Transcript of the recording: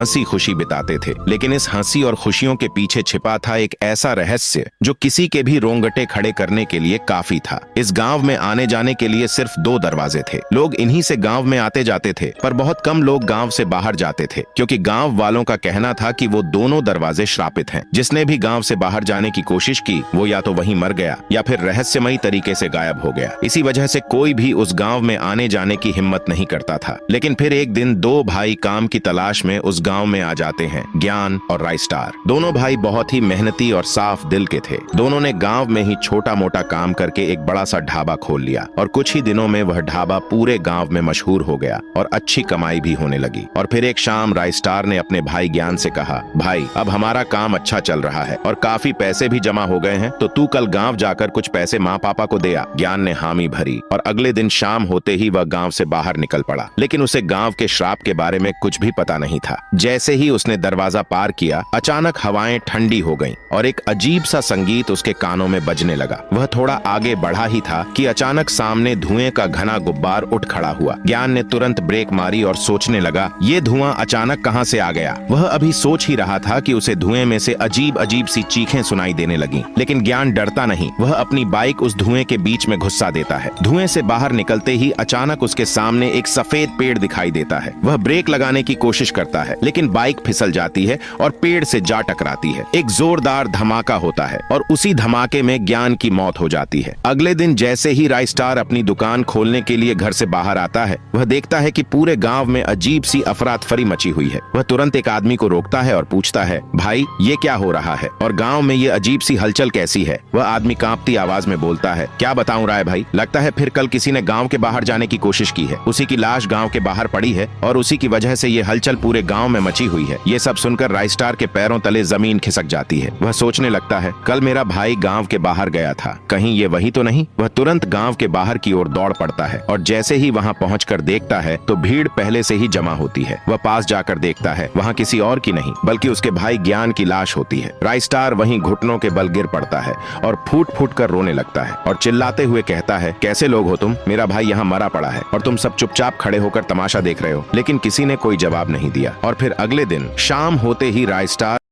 हंसी खुशी बिताते थे। लेकिन इस हंसी और खुशियों के पीछे छिपा था एक ऐसा रहस्य जो किसी के भी रोंगटे खड़े करने के लिए काफी था। इस गांव में आने जाने के लिए सिर्फ 2 दरवाजे थे। लोग इन्हीं से गांव में आते जाते थे, पर बहुत कम लोग गांव से बाहर जाते थे, क्योंकि गांव वालों का कहना था कि वो दोनों दरवाजे श्रापित हैं। जिसने भी गांव से बाहर जाने की कोशिश की वो या तो वहीं मर गया या फिर रहस्यमयी तरीके से गायब हो गया। इसी वजह से कोई भी उस गांव में आने जाने की हिम्मत नहीं करता था। लेकिन फिर एक दिन 2 भाई काम की तलाश में उस गांव में आ जाते हैं, ज्ञान और राइस्टार। दोनों भाई बहुत ही मेहनती और साफ दिल के थे। दोनों ने गांव में ही छोटा मोटा काम करके एक बड़ा सा ढाबा खोल लिया और कुछ ही दिनों में वह ढाबा पूरे गांव में मशहूर हो गया और अच्छी कमाई भी होने लगी। और फिर एक शाम राइस्टार ने अपने भाई ज्ञान से कहा, भाई अब हमारा काम अच्छा चल रहा है और काफी पैसे भी जमा हो गए हैं, तो तू कल गांव जाकर कुछ पैसे माँ पापा को दे आ। ज्ञान ने हामी भरी और अगले दिन शाम होते ही वह गांव से बाहर निकल पड़ा। लेकिन उसे गांव के श्राप के बारे में कुछ भी पता नहीं था। जैसे ही उसने दरवाजा पार किया, अचानक हवाएं ठंडी हो गईं और एक अजीब सा संगीत उसके कानों में बजने लगा। वह थोड़ा आगे बढ़ा ही था कि अचानक सामने धुएं का घना गुब्बार उठ खड़ा हुआ। ज्ञान ने तुरंत ब्रेक मारी और सोचने लगा, ये धुआं अचानक कहां से आ गया। वह अभी सोच ही रहा था कि उसे धुएं में से अजीब अजीब सी चीखें सुनाई देने लगी। लेकिन ज्ञान डरता नहीं, वह अपनी बाइक उस धुएं के बीच में घुसा देता है। धुएं से बाहर निकलते ही अचानक उसके सामने एक सफेद पेड़ दिखाई देता है। वह ब्रेक लगाने की कोशिश करता है, लेकिन बाइक फिसल जाती है और पेड़ से जा टकराती है। एक जोरदार धमाका होता है और उसी धमाके में ज्ञान की मौत हो जाती है। अगले दिन जैसे ही राइस्टार अपनी दुकान खोलने के लिए घर से बाहर आता है, वह देखता है कि पूरे गांव में अजीब सी अफरा-तफरी मची हुई है। वह तुरंत एक आदमी को रोकता है और पूछता है, भाई ये क्या हो रहा है और गांव में ये अजीब सी हलचल कैसी है। वह आदमी कांपती आवाज में बोलता है, क्या बताऊं राय भाई, लगता है फिर कल किसी ने गांव के बाहर जाने की कोशिश की है। उसी की लाश गांव के बाहर पड़ी है और उसी की वजह से ये हलचल पूरे गांव में मची हुई है। ये सब सुनकर राइस्टार के पैरों तले जमीन खिसक जाती है। वह सोचने लगता है, कल मेरा भाई गांव के बाहर गया था, कहीं ये वही तो नहीं। वह तुरंत गांव के बाहर की ओर दौड़ पड़ता है और जैसे ही वहां पहुंचकर देखता है तो भीड़ पहले से ही जमा होती है। वह पास जाकर देखता है, वहां किसी और की नहीं बल्कि उसके भाई ज्ञान की लाश होती है। राइस्टार वहीं घुटनों के बल गिर पड़ता है और फूट फूट कर रोने लगता है और चिल्लाते हुए कहता है, कैसे लोग हो तुम, मेरा भाई यहाँ मरा पड़ा है और तुम सब चुपचाप खड़े होकर तमाशा देख रहे हो। लेकिन किसी ने कोई जवाब नहीं दिया। और फिर अगले दिन शाम होते ही राइस्टार